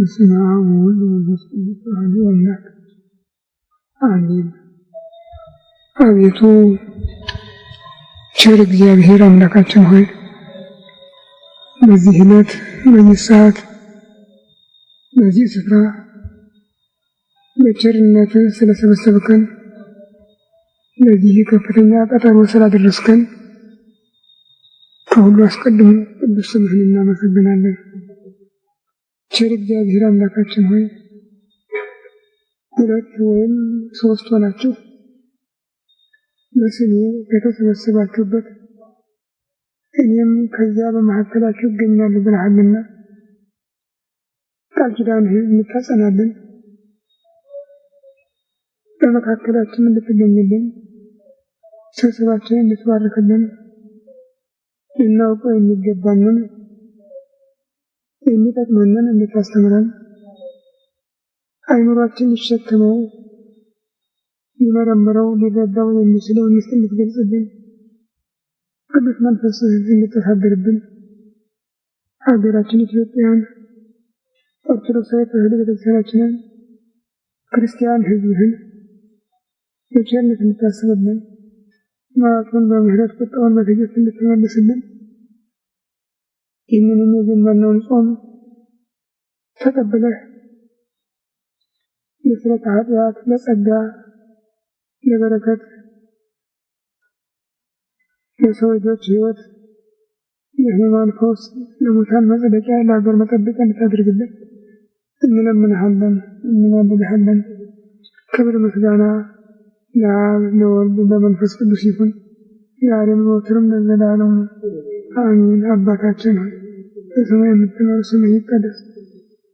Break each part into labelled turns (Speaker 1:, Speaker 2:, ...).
Speaker 1: በስመ አብ ወወልድ ወመንፈስ ቅዱስ አሐዱ አምላክ አሜን። አቤቱ ቸር እግዚአብሔር አምላካችን ሆይ በዚህ ዕለት በዚህ ሰዓት በዚህ ስፍራ በቸርነት ስለሰበሰብከን ለዚህ ከፍተኛ ቀጠሮ ስላደረስከን ከሁሉ አስቀድሞ ቅዱስ ስምህን እናመሰግናለን። ቸር እግዚአብሔር አምላካችን ሆይ ሁለት ወይም ሶስት ሆናችሁ በስሜ ከተሰበሰባችሁበት እኔም ከዚያ በመካከላችሁ እገኛለሁ ብለሃልና ቃል ኪዳንህን እንድታጸናልን በመካከላችን እንድትገኝልን ስብሰባችንን እንድትባርክልን ልናውቀው የሚገባንን የሚጠቅመንን እንድታስተምረን አይምሯችን ሊሸከመው ሊመረምረው ሊረዳው የሚችለው ምስጢር እንድትገልጽልን ቅዱስ መንፈስህን እንድታሳድርብን ሀገራችን ኢትዮጵያን ኦርቶዶክሳዊ ተዋሕዶ ቤተክርስቲያናችንን ክርስቲያን ሕዝብህን በቸርነት እንድታስብልን መዓቱን በምህረት ቁጣውን በትዕግስት እንድትመልስልን ይህንንም የጀመርነውን ጾም ተቀብለህ ለስርየተ ኃጢአት ለጸጋ ለበረከት ለሰው ልጆች ሕይወት ለሕሙማን ፈውስ ለሙታን መጽደቂያ ለሀገር መጠበቂያ እንድታደርግልን እንለምንሃለን እንማልድሃለን። ክብር ምስጋና ለአብ ለወልድ ለመንፈስ ቅዱስ ይሁን ዛሬም ዘወትርም ለዘላለሙ አሜን። አባታችን ሆይ በሰማይ የምትኖር ስምህ ይቀደስ፣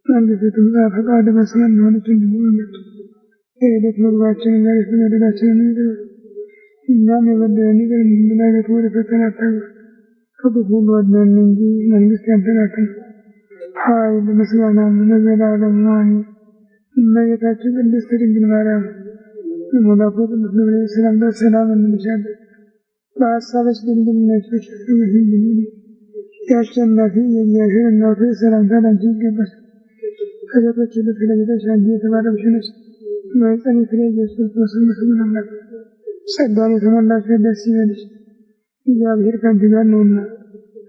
Speaker 1: መንግሥትህ ትምጣ፣ ፈቃድህ በሰማይ እንደሆነች እንዲሁ በምድር የዕለት ምግባችንን ዛሬ ስጠን፣ በደላችንን ይቅር በለን እኛም የበደሉንን ይቅር እንደምንል፣ አቤቱ ወደ ፈተና አታግባን ከክፉ ሁሉ አድነን እንጂ መንግሥት ያንተ ናትና ኃይል ምስጋናም ለዘላለሙ አሜን። እመቤታችን ቅድስት ድንግል ማርያም የመልአኩ ቅዱስ ገብርኤል ሰላምታ ሰላም እንልሻለን። በሐሳብሽ ድንግል ነሽ፣ በሥጋሽም ድንግል ነሽ። የአሸናፊ የእግዚአብሔር እናቱ ሰላምታ ላንቺ ይገባሻል። ከሴቶች ሁሉ ተለይተሽ አንቺ የተባረክሽ ነሽ፣ የማኅፀንሽ ፍሬ ኢየሱስ ክርስቶስ ምስጉን አምላክ ጸጋን የተሞላሽ ደስ ይበልሽ፣ እግዚአብሔር ከአንቺ ጋር ነውና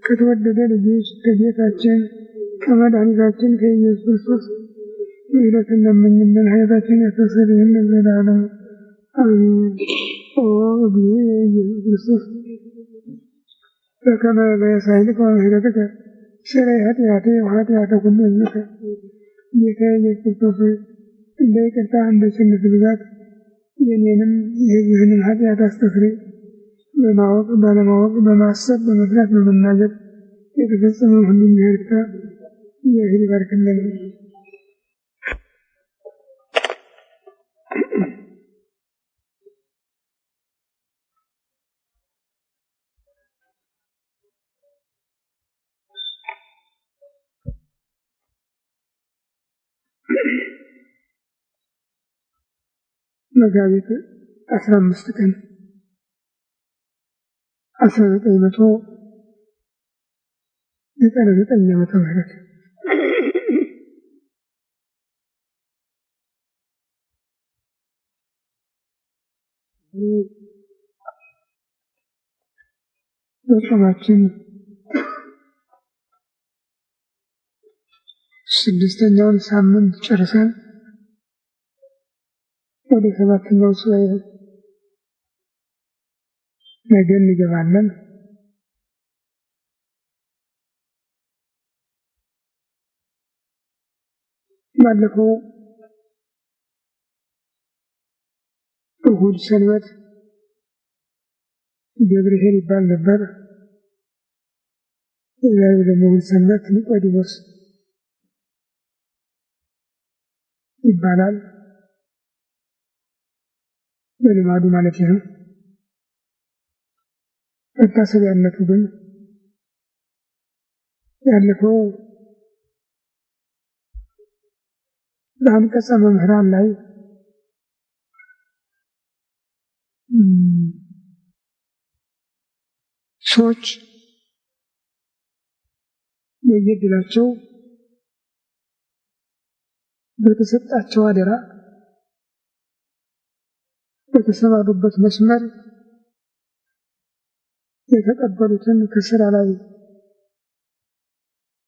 Speaker 1: ከተወደደ ልጅሽ ከጌታችን ከመድኃኒታችን ከኢየሱስ ክርስቶስ ምሕረትን ለምኝልን ኃጢአታችንን ያስተሰርይልን ለዘላለሙ አሜን። ኦ እግዚእ ኢየሱስ ክርስቶስ በከመ በሳይልከ ወምሕረትከ ስረይ ኃጢአቴ ወኃጢአተ ኩሉ ሕዝብከ። ጌታዬ ኢየሱስ ክርስቶስ ሆይ እንደ ይቅርታህ እንደ ቸርነትህ ብዛት የእኔንም የሕዝብህንም ኃጢአት አስተስርይ። በማወቅ ባለማወቅ በማሰብ በመስራት በመናገር የተፈጸመውን ሁሉ ይቅርታ እግዚአብሔር ይባርክልን። መጋቢት 15 ቀን 1999 ዓመተ ምህረት በጾማችን 6ኛውን ሳምንት ጨርሰን ወደ 7ኛው ሱባዔ ነገ እንገባለን። ባለፈው እሁድ ሰንበት ገብርኄር ይባል ነበር። ዛሬ ደግሞ እሁድ ሰንበት ኒቆዲሞስ ይባላል በልማዱ ማለት ነው። መታሰቢያነቱ ግን ያለፈው በአንቀጸ መምህራን ላይ ሰዎች በየድላቸው በተሰጣቸው አደራ በተሰማሩበት መስመር የተቀበሉትን ከስራ ላይ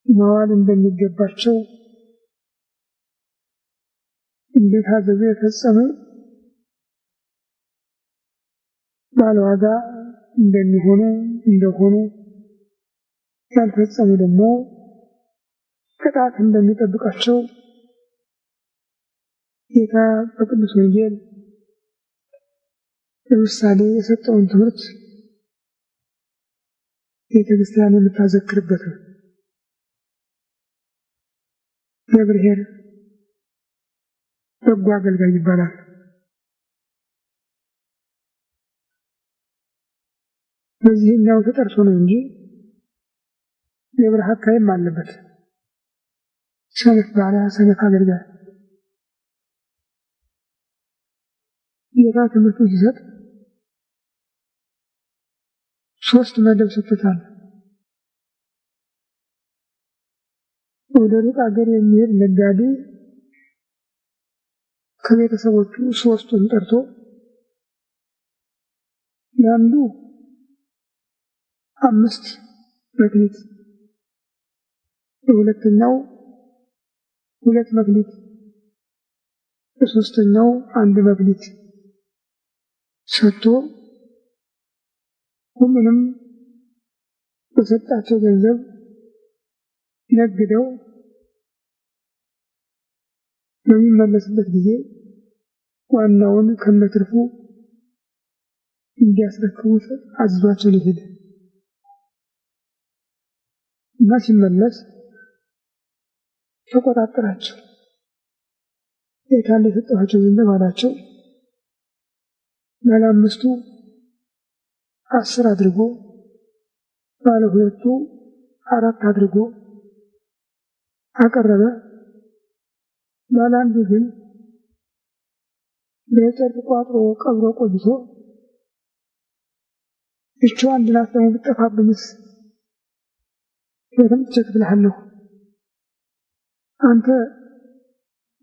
Speaker 1: ማዋል እንደሚገባቸው እንደታዘዙ የፈጸሙ ባለዋጋ እንደሆኑ ያልፈጸሙ ደግሞ ቅጣት እንደሚጠብቃቸው ጌታ በቅዱስ ወንጌል ለምሳሌ የሰጠውን ትምህርት ቤተክርስቲያን የምታዘክርበት ነው። እግዚአብሔር በጎ አገልጋይ ይባላል። በዚህኛው ተጠርቶ ነው እንጂ የብርሃን አካይም አለበት። ሰነፍ ባሪያ፣ ሰነፍ አገልጋይ ጌታ ትምህርቱን ሲሰጥ 3 መደብ ሰጥቶታል። ወደ ሩቅ አገር የሚሄድ ነጋዴ ከቤተሰቦቹ 3ቱን ጠርቶ ለአንዱ 5 መክሊት፣ ለሁለተኛው 2 መክሊት፣ ለሶስተኛው 1 መክሊት ሰጥቶ ሁሉንም በሰጣቸው ገንዘብ ነግደው በሚመለስበት ጊዜ ዋናውን ከነትርፉ እንዲያስረክቡት አዟቸው ሊሄድ እና ሲመለስ ተቆጣጠራቸው። የታለ የሰጠኋቸው ገንዘብ አላቸው። ባለ 5ቱ 10 አድርጎ ባለ 2ቱ 4 አድርጎ አቀረበ። ባለ 1 ግን በጨርቅ ቋጥሮ ቀብሮ ቆይቶ እቹ አንድ ናት ደግሞ ብትጠፋብኝስ የትም ትቸክልሃለሁ፣ አንተ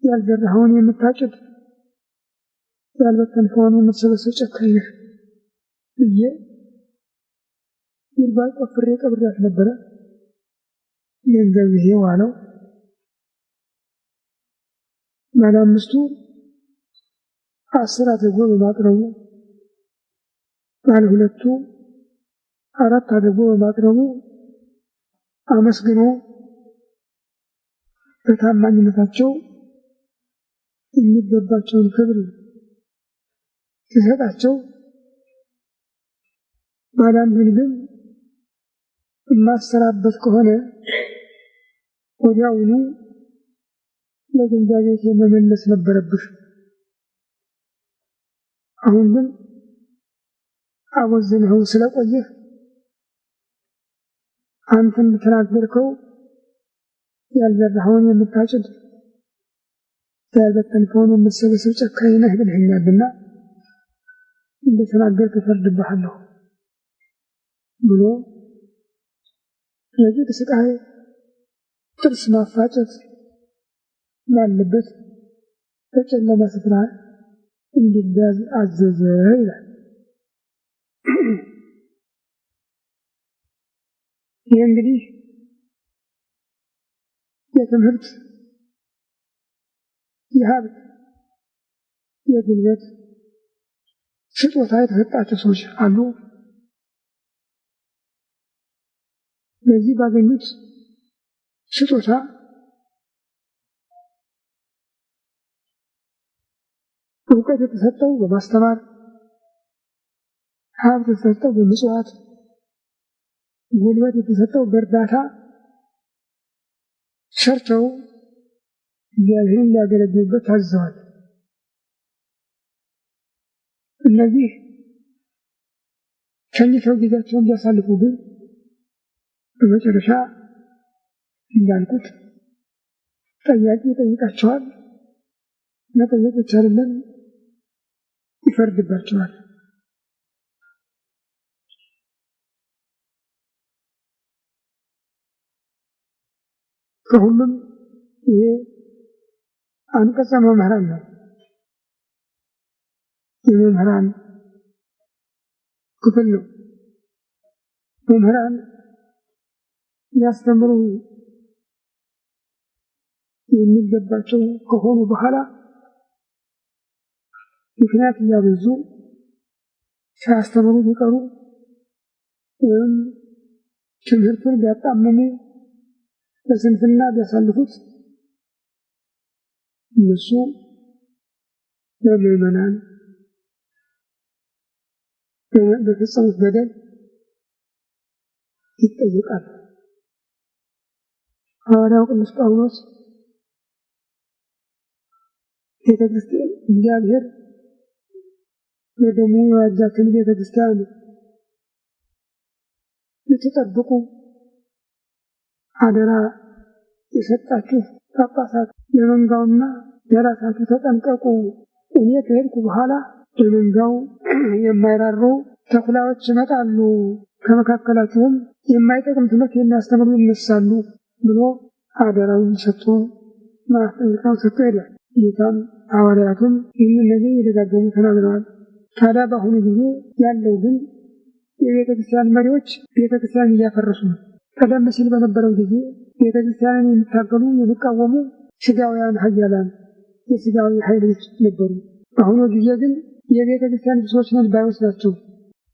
Speaker 1: ያልዘራኸውን የምታጭድ ያልበተንከውን የምትሰበስብ ጨካኝ ነህ ብዬ ጉድጓድ ቆፍሬ ቀብሬያት ነበረ። ገንዘብ ይሄው አለው። ባለ 5ቱ 10 አድርጎ በማቅረቡ ባለ 2ቱ 4 አድርጎ በማቅረቡ አመስግኖ በታማኝነታቸው የሚገባቸውን ክብር ሲሰጣቸው፣ ባለ 1ን ግን የማሰራበት ከሆነ ወዲያውኑ ለግምጃ ቤት የመመለስ ነበረብህ። አሁን ግን አወዝነው ስለቆየህ አንተም ተናገርከው ያልዘራኸውን የምታጭድ ያልበተንከውን የምትሰበስብ ጨካኝ ነህ ብለኸኛልና እንደተናገርክ እፈርድብሃለሁ ብሎ ረጅም ስቃይ ጥርስ ማፋጨት ባለበት በጨለማ ስፍራ እንዲጓዝ አዘዘ ይላል። ይህ እንግዲህ የትምህርት፣ የሀብት፣ የጉልበት ስጦታ የተሰጣቸው ሰዎች አሉ። በዚህ ባገኙት ስጦታ እውቀት የተሰጠው በማስተማር፣ ሀብት የተሰጠው በምጽዋት፣ ጉልበት የተሰጠው በእርዳታ ሰርተው እግዚአብሔርን ሊያገለግሉበት ታዘዋል። እነዚህ ቸልተው ጊዜያቸውን ሊያሳልፉ ግን በመጨረሻ እንዳልኩት ጠያቂ ይጠይቃቸዋል። መጠየቅ ብቻ አይደለም ይፈርድባቸዋል። ከሁሉም ይሄ አንቀጸ መምህራን ነው። የመምህራን ክፍል ነው። መምህራን ያስተምሩ የሚገባቸው ከሆኑ በኋላ ምክንያት እያበዙ ሳያስተምሩ ቢቀሩ ወይም ትምህርቱን ቢያጣምሙ በስንፍና ቢያሳልፉት እነሱ ለምዕመናን በፈጸሙት በደል ይጠየቃል። ሐዋርያው ቅዱስ ጳውሎስ ቤተክርስቲያን እግዚአብሔር በደሙ የዋጃትን ቤተክርስቲያን ልትጠብቁ አደራ የሰጣችሁ ጳጳሳት ለመንጋውና ለራሳችሁ ተጠንቀቁ። እኔ ከሄድኩ በኋላ ለመንጋው የማይራሩ ተኩላዎች ይመጣሉ፣ ከመካከላችሁም የማይጠቅም ትምህርት የሚያስተምሩ ይነሳሉ ብሎ አደራውን ሰጥቶ ማስጠንቀቂያውን ሰጥቶ ሄዷል። ጌታም ሐዋርያቱም ይህንን ነገር እየደጋገሙ ተናግረዋል። ታዲያ በአሁኑ ጊዜ ያለው ግን የቤተክርስቲያን መሪዎች ቤተክርስቲያን እያፈረሱ ነው። ቀደም ሲል በነበረው ጊዜ ቤተክርስቲያንን የሚታገሉ የሚቃወሙ ስጋውያን ኃያላን የስጋዊ ኃይሎች ነበሩ። በአሁኑ ጊዜ ግን የቤተክርስቲያን ሰዎች ነን ባዮች ናቸው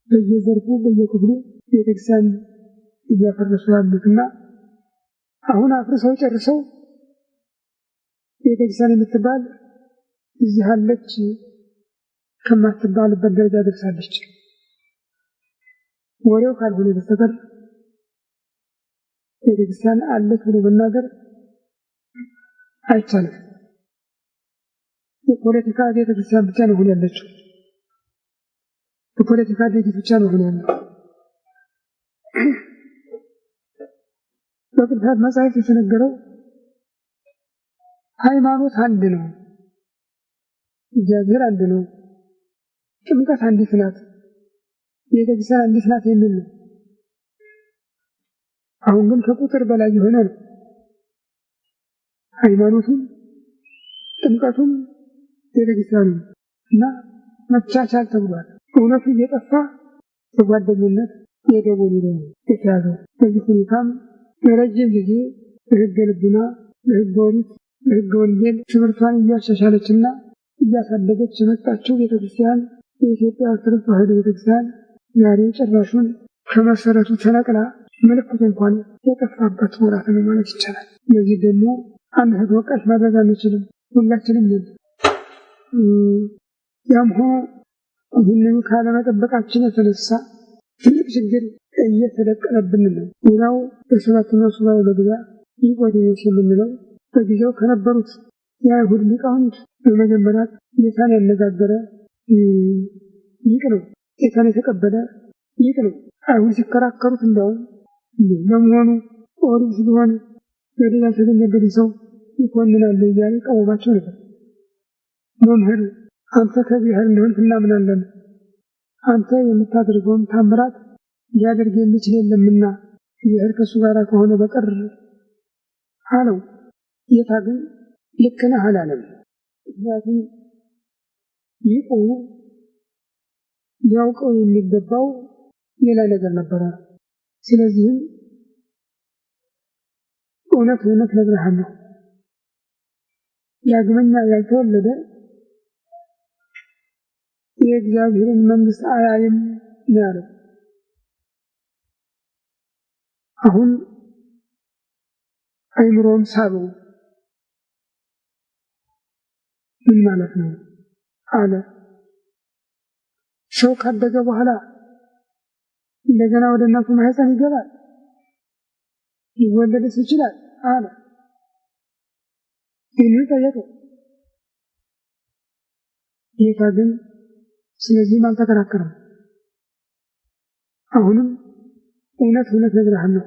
Speaker 1: በየዘርፉ በየክፍሉ ቤተክርስቲያን እያፈረሱ ያሉትና አሁን አፍርሰው ጨርሰው ቤተክርስቲያን የምትባል እዚህ አለች ከማትባልበት ደረጃ ደርሳለች። ወሬው ካልሆነ በስተቀር ቤተክርስቲያን አለች ብሎ መናገር አይቻልም። የፖለቲካ ቤተክርስቲያን ብቻ ነው ያለችው። የፖለቲካ ድርጅት ብቻ ነው ያለው። በቅዱሳት መጻሕፍት የተነገረው ሃይማኖት አንድ ነው፣ እግዚአብሔር አንድ ነው፣ ጥምቀት አንዲት ናት፣ ቤተክርስቲያን አንዲት ናት የሚል ነው። አሁን ግን ከቁጥር በላይ የሆነ ነው። ሃይማኖቱም ጥምቀቱም ቤተክርስቲያኑ እና መቻቻል ተብሏል። እውነቱ እየጠፋ በጓደኝነት የደቦ ነው የተያዘው። በዚህ ሁኔታም ለረጅም ጊዜ በሕገ ልቡና በሕገ ኦሪት በሕገ ወንጌል ትምህርቷን እያሻሻለችና እያሳደገች የመጣችው ቤተክርስቲያን የኢትዮጵያ ኦርቶዶክስ ተዋሕዶ ቤተክርስቲያን ዛሬ ጭራሹን ከመሰረቱ ተነቅላ ምልክቱ እንኳን የጠፋበት ወራት ነው ማለት ይቻላል። ለዚህ ደግሞ አንድ ህግ ወቃሽ ማድረግ አንችልም፣ ሁላችንም ነን። ያም ሆኖ ይህንን ካለመጠበቃችን የተነሳ ትልቅ ችግር እየተደቀነብን ነው። ሌላው በሰባተኛው ሱባኤ መግቢያ ኒቆዲሞስ የምንለው በጊዜው ከነበሩት የአይሁድ ሊቃውንት በመጀመሪያ ጌታን ያነጋገረ ሊቅ ነው። ጌታን የተቀበለ ሊቅ ነው። አይሁድ ሲከራከሩት እንደውም ለመሆኑ ኦሪት ቢሆን በደል ያልተገኘበት ሰው ይኮንናል እያለ ቀወማቸው ነበር። መምህር አንተ ከእግዚአብሔር እንደሆንክ እናምናለን፣ አንተ የምታደርገውን ታምራት ሊያደርግ የሚችል የለምና እግዚአብሔር ከእሱ ጋር ከሆነ በቀር አለው። ጌታ ግን ልክ ነህ አላለም። ምክንያቱም ሊቁ ሊያውቀው የሚገባው ሌላ ነገር ነበረ። ስለዚህም እውነት እውነት እነግርሃለሁ ዳግመኛ ያልተወለደ የእግዚአብሔርን መንግሥት አያይም ነው ያለው። አሁን አይምሮን ሳበው። ምን ማለት ነው አለ። ሰው ካደገ በኋላ እንደገና ወደ እናቱ ማህፀን ይገባል፣ ሊወለድስ ይችላል አለ። ይህንን ጠየቀው። ጌታ ግን ስለዚህም አልተከራከረም። አሁንም እውነት እውነት እነግርሃለሁ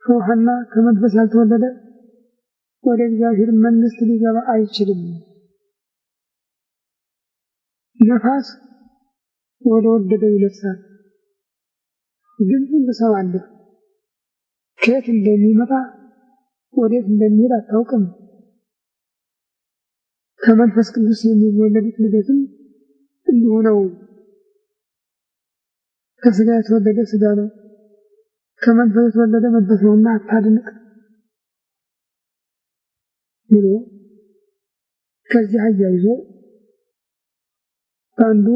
Speaker 1: ከውሃና ከመንፈስ ያልተወለደ ወደ እግዚአብሔር መንግሥት ሊገባ አይችልም። ነፋስ ወደ ወደደው ይነፍሳል፣ ድምፁን ትሰማለህ፣ ከየት እንደሚመጣ ወዴት እንደሚሄድ አታውቅም። ከመንፈስ ቅዱስ የሚወለዱት ልደትም እንዲሁ ነው። ከስጋ የተወለደ ስጋ ነው፣ ከመንፈስ የተወለደ መንፈስ ነውና አታድንቅ ብሎ ከዚህ አያይዞ በአንዱ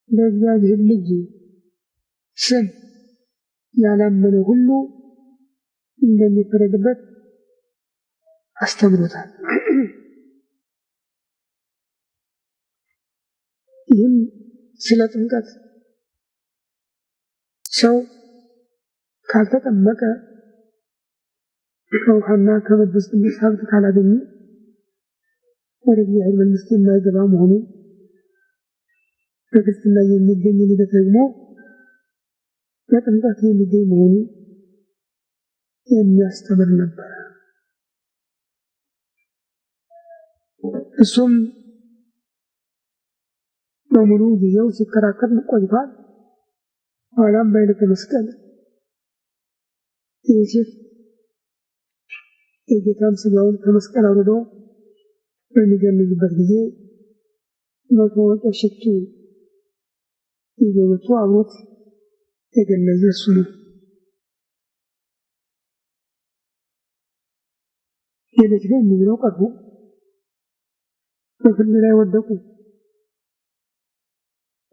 Speaker 1: በእግዚአብሔር ልጅ ስም ያላመነ ሁሉ እንደሚፈረድበት አስተምሮታል። ይህም ስለ ጥምቀት ሰው ካልተጠመቀ ከውሃና ከመንፈስ ቅዱስ ሀብት ካላገኘ ወደ እግዚአብሔር መንግሥት የማይገባ መሆኑ፣ በክርስትና የሚገኝ ልደት ደግሞ በጥምቀት የሚገኝ መሆኑ የሚያስተምር ነበር። እሱም በሙሉ ጊዜው ሲከራከር ቆይቷል። ኋላም በዕለተ መስቀል ዮሴፍ የጌታን ሥጋውን ከመስቀል አውርዶ በሚገንዝበት ጊዜ 100 ወቄት ሽቱ ይዞ መጥቶ አብሮት የገነዘ እሱ ነው። ሌሎች ግን የሚለው ቀርቦ በፍርድ ላይ ወደቁ።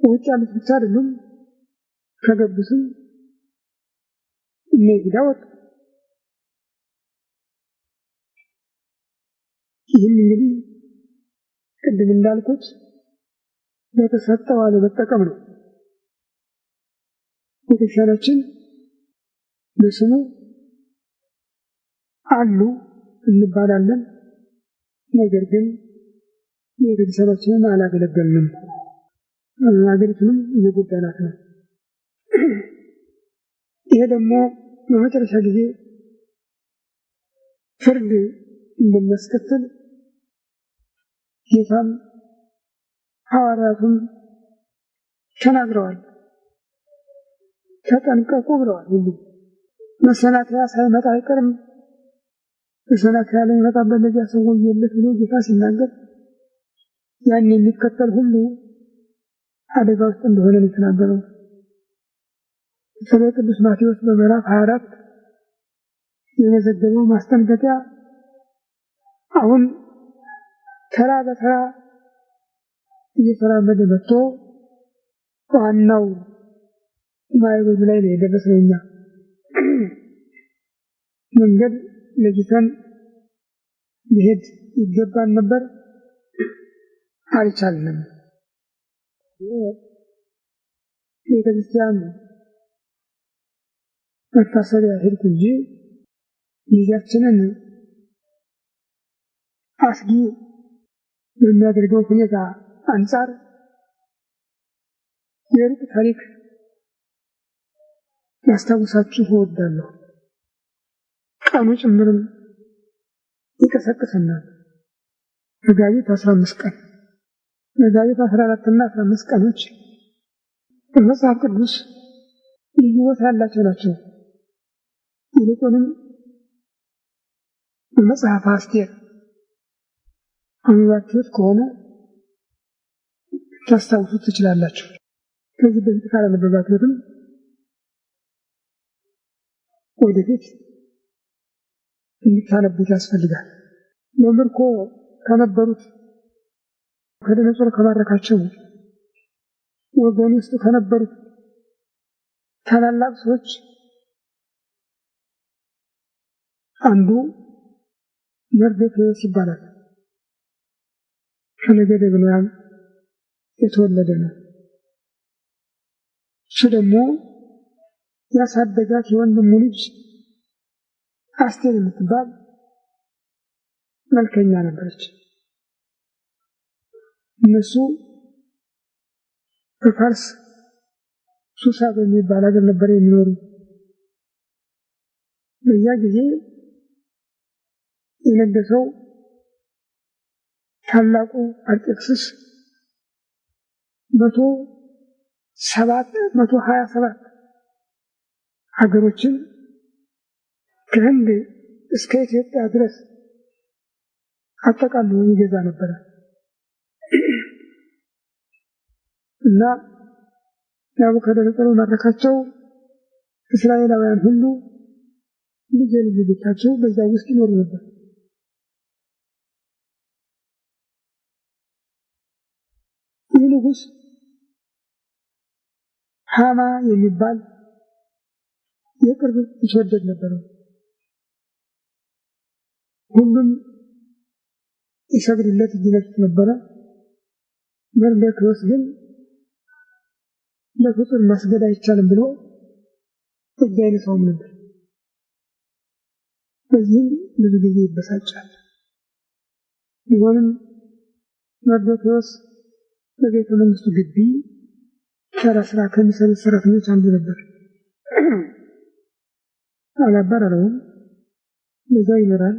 Speaker 1: ውጭ ያሉት ብቻ አይደሉም፣ ከገቡትም እነዚያ ወጡ። ይህም እንግዲህ ቅድም እንዳልኩት በተሰጠው አለመጠቀም ነው። ቤተክርስቲያናችን በስሙ አሉ እንባላለን፣ ነገር ግን ቤተክርስቲያናችንን አላገለገልንም፣ አገሪቱንም እየጎዳናት ነው። ይሄ ደግሞ በመጨረሻ ጊዜ ፍርድ እንደሚያስከትል ጌታም ሐዋርያቱም ተናግረዋል። ተጠንቀቁ ብለዋል። ሁሉ መሰናከያ ሳይመጣ አይቀርም፣ መሰናከያ ላይ ይመጣበት ለዚያ ሰው ወዮለት ብሎ ጌታ ሲናገር ያን የሚከተል ሁሉ አደጋ ውስጥ እንደሆነ ነው የተናገረው። ስለ ቅዱስ ማቴዎስ በምዕራፍ 24 የመዘገበው ማስጠንቀቂያ አሁን ተራ በተራ እየተራመደ መጥቶ ዋናው ማይበሉ ላይ ነው የደረስነው። እኛ መንገድ ለይተን መሄድ ይገባን ነበር፣ አልቻልንም። ቤተክርስቲያን መታሰቢያ ሄድኩ እንጂ ጊዜያችንን አስጊ በሚያደርገው ሁኔታ አንጻር የሩቅ ታሪክ ያስታውሳችሁ እወዳለሁ። ቀኑ ጭምርም ይቀሰቅሰናል። መጋቢት 15 ቀን፣ መጋቢት 14 እና 15 ቀኖች በመጽሐፍ ቅዱስ ልዩ ቦታ ያላቸው ናቸው። ይልቁንም በመጽሐፈ አስቴር አንባችሁት ከሆነ ታስታውሱት ትችላላችሁ። ከዚህ በፊት ካላነበባችሁትም ወደፊት እንድታነቡት ያስፈልጋል። በምርኮ ከነበሩት ከደነጾር ከማረካቸው ወገን ውስጥ ከነበሩት ታላላቅ ሰዎች አንዱ መርዶክዮስ ይባላል። ከነገደ ብንያም የተወለደ ነው። እሱ ደግሞ ያሳደጋት የወንድሙ ልጅ አስቴር የምትባል መልከኛ ነበረች። እነሱ በፋርስ ሱሳ በሚባል ሀገር ነበር የሚኖሩ። በዚያ ጊዜ የነገሰው ታላቁ አርጤክስስ 127 ሀገሮችን ከህንድ እስከ ኢትዮጵያ ድረስ አጠቃሎ ይገዛ ነበር። እና ናቡከደነፆር ማረካቸው እስራኤላውያን ሁሉ ልጅ ልጆቻቸው በዛ ውስጥ ይኖሩ ነበር። ይህ ንጉሥ ሃማ የሚባል የቅርብ ይወደድ ነበር። ሁሉም ይሰግዱለት ይነሱት ነበረ። መርዶክዮስ ግን ለፍጡር መስገድ አይቻልም ብሎ እጅ አይነሳውም ነበር። በዚህም ብዙ ጊዜ ይበሳጫል። ቢሆንም መርዶክዮስ በቤተ መንግስቱ ግቢ ተራ ስራ ከሚሰሩት ሰራተኞች አንዱ ነበር። አላባረረውም፣ በዛው ይኖራል።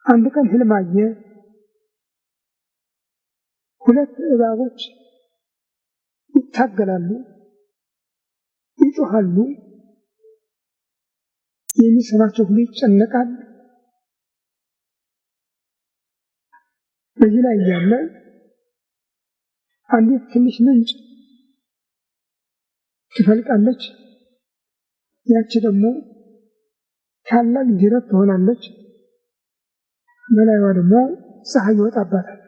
Speaker 1: አንድ ቀን ህልም አየ። ሁለት እባቦች ይታገላሉ፣ ይጮሃሉ። የሚሰማቸው ሁሉ ይጨነቃል። በዚህ ላይ ያለ አንዲት ትንሽ ምንጭ ትፈልቃለች። ያቺ ደግሞ ታላቅ ጅረት ትሆናለች። በላይዋ ደግሞ ፀሐይ ይወጣባታል።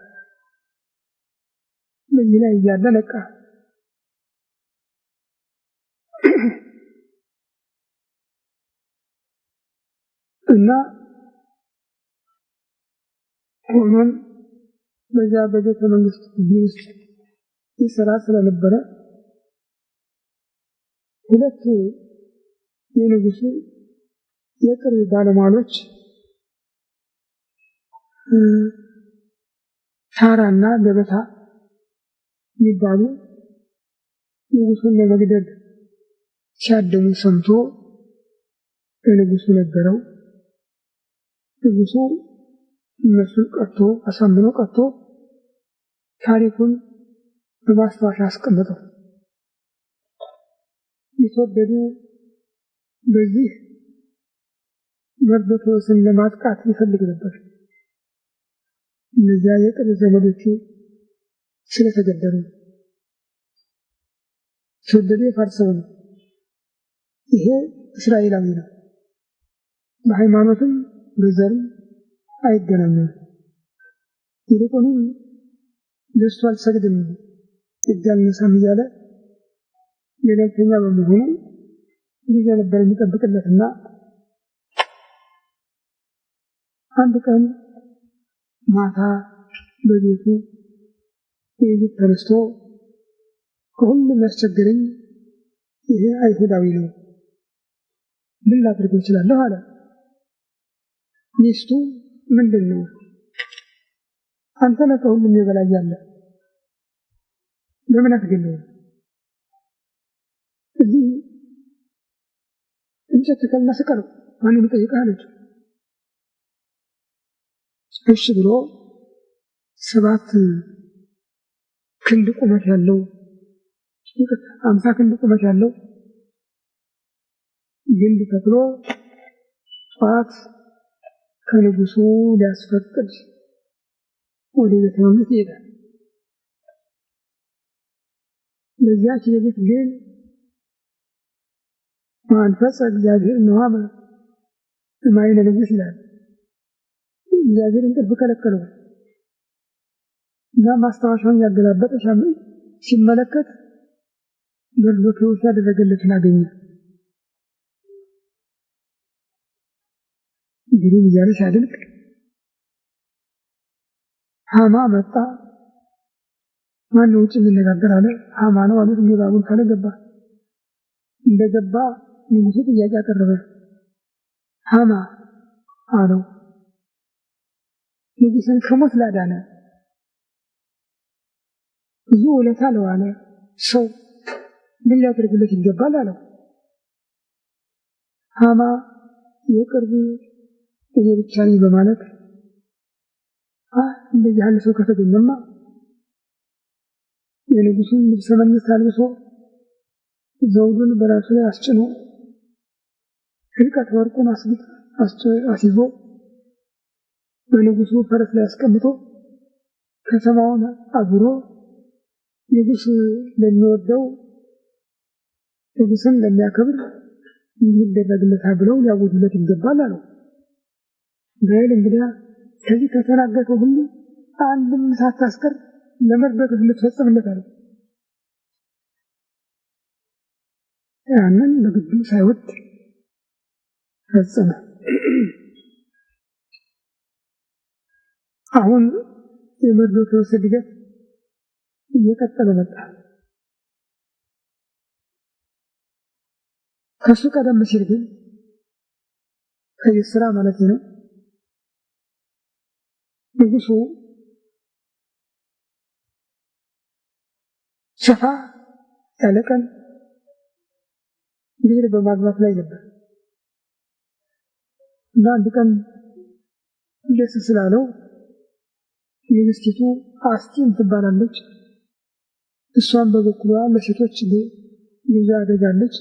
Speaker 1: በዚህ ላይ ያለ ነቃ። እና ሆኖም በዛ በቤተ መንግስት ውስጥ ይሰራ ስለነበረ ሁለት የንጉሱ የቅርብ ባለሟሎች ሳራና ገበታ የሚባሉ ንጉሱን ለመግደል ሲያደሙ ሰምቶ ለንጉሱ ነገረው። ንጉሱ እነሱን ቀጥቶ አሳምኖ ቀጥቶ ታሪኩን በማስታወሻ አስቀመጠው። የተወደዱ በዚህ መርዶክዮስን ለማጥቃት ይፈልግ ነበር። እነዚያ የቅርብ ዘመዶቹ ስለተገደሉ ተወደዱ የፋርስ ሰው ነው። ይሄ እስራኤላዊ ነው። በሃይማኖትም በዘርም አይገናኙም። ይልቁንም ለእሱ አልሰግድም እጅ አልነሳም እያለ ገለልተኛ በመሆኑ ጊዜ ነበር የሚጠብቅለትና አንድ ቀን ማታ በቤቱ የይት ተነስቶ ከሁሉም ያስቸግረኝ ይሄ አይሁዳዊ ነው፣ ምን ላድርግ እችላለሁ አለ። ሚስቱ ምንድን ነው? አንተ ነህ ከሁሉም የበላይ ያለ፣ ለምን አትገለውም? እዚህ እንጨት ተከልና ስቀለው፣ ማንም ይጠይቅህ አለች። እሺ ብሎ 7 ክንድ ቁመት ያለው 50 ክንድ ቁመት ያለው ግንድ ተክሎ ጠዋት ከንጉሱ ሊያስፈቅድ ወደ ቤተ መንግስት ይሄዳል። በዚያች ሌሊት ግን መንፈስ እግዚአብሔር ነው ማይነ ንጉስ ይላል። እግዚአብሔር እንቅልፍ ከለከለው እና ማስታወሻውን ያገላበጠ ሲመለከት መርዶክዮስ ያደረገለትን አገኘ። እንግዲህ እያለ ሲያደንቅ ሃማ መጣ። ማነው ውጭ የሚነጋገር አለ። ሃማ ነው አሉት። ባቡን ካለ ገባ። እንደገባ ንጉሱ ጥያቄ አቀረበ። ሃማ አለው፣ ንጉስን ከሞት ላዳነ ብዙ ውለታ ለዋለ ሰው ምን ሊያደርግለት ይገባል አለው። ሃማ የቅርብ እኔ ብቻ ነኝ በማለት እንደዚህ ያለ ሰው ከተገኘማ የንጉሱን ልብሰ መንግስት አልብሶ ዘውዱን በራሱ ላይ አስጭኖ ህልቀት ወርቁን አስይዞ በንጉሱ ፈረስ ላይ አስቀምጦ ከተማውን አዙሮ ንጉሥ ለሚወደው ንጉሥን ለሚያከብር ይህ ይደረግለታል ብለው ሊያውጁለት ይገባል አለው። በል እንግዲህ ከዚህ ከተናገረው ሁሉ አንድም ሳታስቀር ለመርዶክዮስ ልትፈጽምለት አለው። ያንን በግዱ ሳይወድ ፈጸመ። አሁን የመርዶክዮስ እድገት እየቀጠለ መጣ። ከሱ ቀደም ሲል ግን ከይስራ ማለት ነው ንጉሡ ሰፋ ያለ ቀን ልጅ በማግባት ላይ ነበር እና አንድ ቀን ደስ ስላለው ንግሥቲቱ አስጢን ትባላለች። እሷን በበኩሏ ለሴቶች ግብዣ አደርጋለች።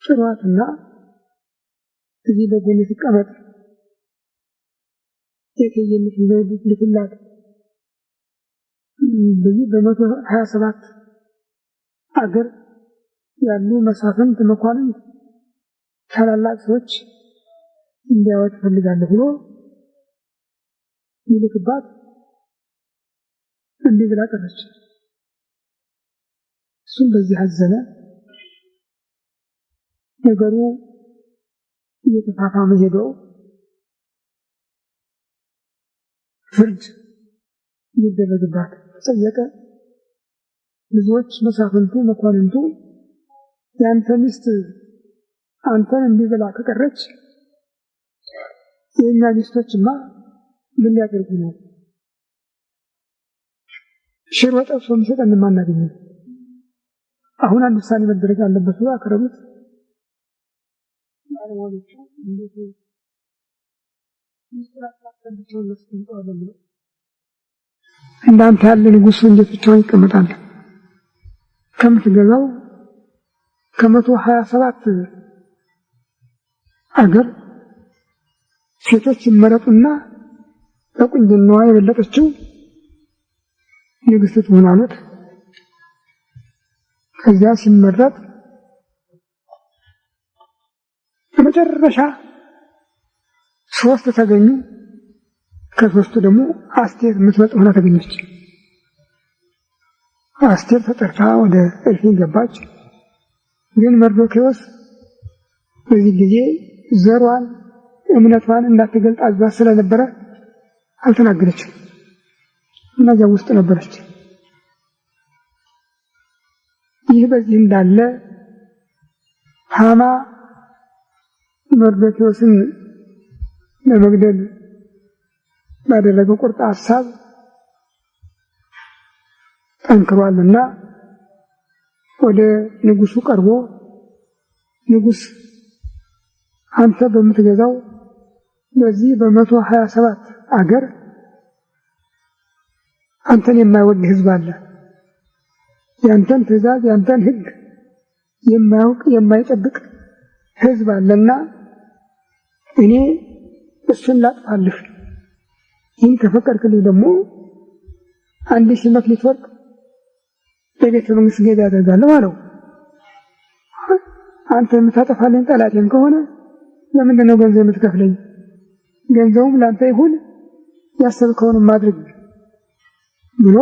Speaker 1: ጥሯትና እዚህ በጎን ትቀመጥ የከየልት ልትላት በዚህ በ127 አገር ያሉ መሳፍንት መኳንንት ታላላቅ ሰዎች እንዲያወጥ ፈልጋለሁ ብሎ ይልክባት እንዲህ ብላ ቀረች። እሱም በዚህ አዘነ። ነገሩ እየተፋፋመ ሄዶ ፍርድ ይደረግባት ተጠየቀ። ብዙዎች መሳፍንቱ መኳንንቱ ያንተ ሚስት አንተን እንዲህ ብላ ከቀረች የኛ ሚስቶችማ ምን ሊያደርጉ ነው? ሽሮ ጠብሶ የሚሰጠን ማናገኘ። አሁን አንድ ውሳኔ መደረግ አለበት ብሎ አቀረቡት። ማለወለቹ እንዴት እንዳንተ ያለ ንጉሥ እንዴት ብቻውን ይቀመጣል? ከምትገዛው ከ127 አገር ሴቶች ይመረጡና በቁንጅናዋ የበለጠችው ንግሥት ትሆን አሉት። ከዚያ ሲመረጥ በመጨረሻ 3 ተገኙ። ከ3ቱ ደግሞ አስቴር የምትበልጥ ሆና ተገኘች። አስቴር ተጠርታ ወደ እልፍኝ ገባች። ግን መርዶክዮስ በዚህ ጊዜ ዘሯን እምነቷን እንዳትገልጥ አዟት ስለነበረ አልተናገረችም። እነዚያ ውስጥ ነበረች። ይህ በዚህ እንዳለ ሐማ መርዶክዮስን ለመግደል ባደረገው ቁርጥ ሐሳብ ጠንክሯልና ወደ ንጉሡ ቀርቦ ንጉሥ አንተ በምትገዛው በዚህ በ127 አገር አንተን የማይወድ ሕዝብ አለ። ያንተን ትእዛዝ ያንተን ሕግ የማያውቅ የማይጠብቅ ሕዝብ አለና እኔ እሱን ላጥፋልህ። ይህን ከፈቀድክልኝ ደግሞ 1000 መክሊት ወርቅ በቤተ መንግሥት ገቢ አደርጋለሁ አለው። አንተ የምታጠፋልኝ ጠላቴን ከሆነ ለምንድን ነው ገንዘብ የምትከፍለኝ? ገንዘቡም ላንተ ይሁን ያሰብከውን ማድረግ ብሎ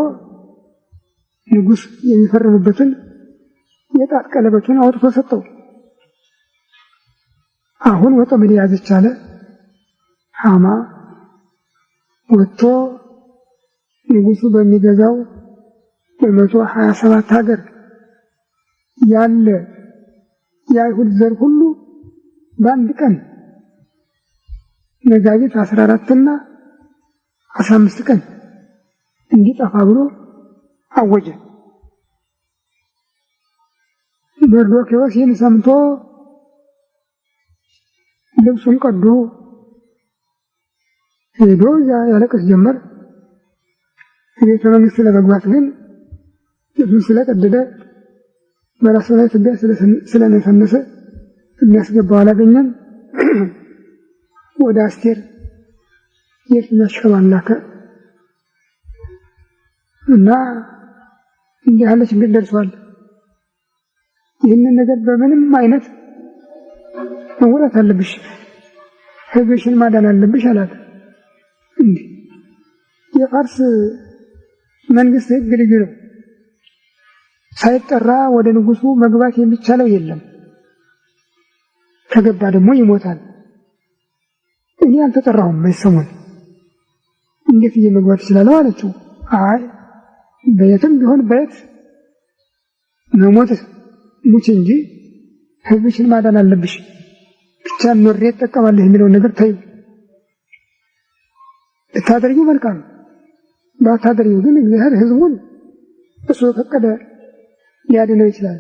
Speaker 1: ንጉሥ የሚፈርምበትን የጣት ቀለበቱን አውጥቶ ሰጠው። አሁን ወጥመድ ያዘች አለ። ሐማ ወጥቶ ንጉሡ በሚገዛው በ127 ሀገር ያለ የአይሁድ ዘር ሁሉ በአንድ ቀን መጋቢት 14 እና 15 ቀን እንዲጠፋ ብሎ አወጀ። መርዶክዮስ ይህን ሰምቶ ልብሱን ቀዶ ሄዶ ያለቅስ ጀመር። ቤተ መንግሥት ለመግባት ግን ልብሱን ስለቀደደ በራሱ ላይ ትቢያ ስለነሰነሰ የሚያስገባው አላገኘም። ወደ አስቴር የእልፍኝ አሽከሯን ላከ እና እንዲህ ያለ ችግር ደርሷል። ይህንን ነገር በምንም አይነት መወጣት አለብሽ፣ ሕዝብሽን ማዳን አለብሽ አላት። እንዲህ የፋርስ መንግስት ሕግ ልዩ ነው። ሳይጠራ ወደ ንጉሱ መግባት የሚቻለው የለም። ከገባ ደግሞ ይሞታል። እኔ አልተጠራሁም በሰሞን እንዴት መግባት ይችላለሁ አለችው። አይ በየትም ቢሆን በየት መሞት ሙች እንጂ ሕዝብሽን ማዳን አለብሽ፣ ብቻ ኖሬ እጠቀማለሁ የሚለውን ነገር ተይው። ብታደርጊው መልካም፣ ባታደርጊው ግን እግዚአብሔር ሕዝቡን እሱ ፈቀደ ሊያድነው ይችላል፣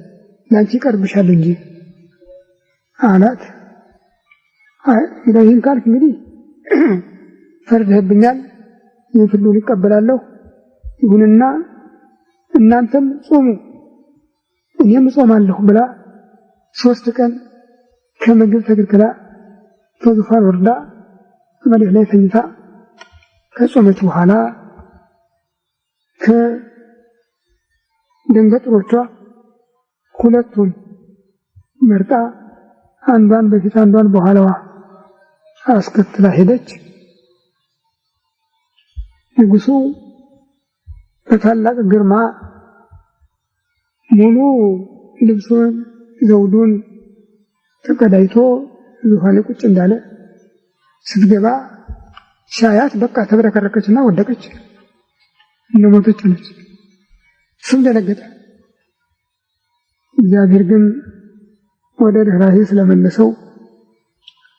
Speaker 1: ላንቺ ይቀርብሻል እንጂ አላት። አይ ይህን ካልክ እንግዲህ ፈርደህብኛል፣ ይህን ፍርዱን እቀበላለሁ። ይሁንና እናንተም ጾሙ እኔም እጾማለሁ ብላ 3 ቀን ከምግብ ተከልክላ ከዙፋን ወርዳ መሬት ላይ ተኝታ ከጾመች በኋላ ከደንገጥሮቿ 2ቱን መርጣ አንዷን በፊት አንዷን በኋላዋ አስከትላ ሄደች። ንጉሡ በታላቅ ግርማ ሙሉ ልብሱን ዘውዱን ተቀዳይቶ ዙፋን ቁጭ እንዳለ ስትገባ ሻያት በቃ ተብረከረከችና ወደቀች፣ እንደሞተች ነች። እሱም ደነገጠ። እግዚአብሔር ግን ወደ ርኅራኄ ስለመለሰው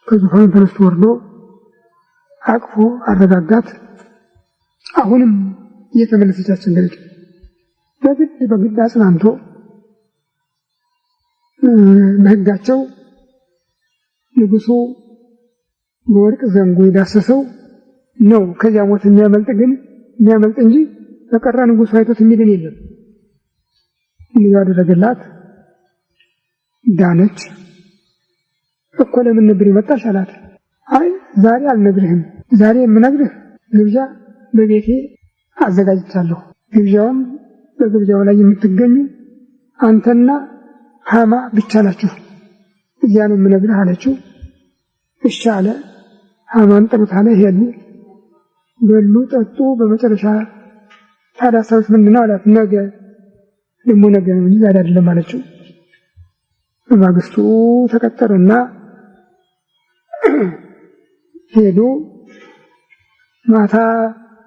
Speaker 1: ከዙፋኑ ተነስቶ ወርዶ አቅፎ አረጋጋት። አሁንም እየተመለሰች አስቸገረች። በግድ አጽናንቶ በሕጋቸው ንጉሡ በወርቅ ዘንጎ የዳሰሰው ነው ከዚያ ሞት የሚያመልጥ እንጂ በቀራ ንጉሡ አይቶት የሚድን የለም። እንዲህ ያደረገላት ዳነች። እኮ ለምን ነበር የመጣሽ አላት። አይ ዛሬ አልነግርህም፣ ዛሬ የምነግርህ ግብዣ በቤቴ አዘጋጅቻለሁ። ግብዣውም በግብዣው ላይ የምትገኙ አንተና ሃማ ብቻ ናችሁ፣ እዚያ ነው የምነግርህ አለችው። እሺ አለ። ሃማን ጠሩት አለ። ሄዱ፣ በሉ፣ ጠጡ። በመጨረሻ ታዲያ ሰውስ ምንድን ነው አላት። ነገ ደግሞ ነገ ነው እንጂ ዛሬ አይደለም አለችው። በማግስቱ ተቀጠሩና ሄዱ። ማታ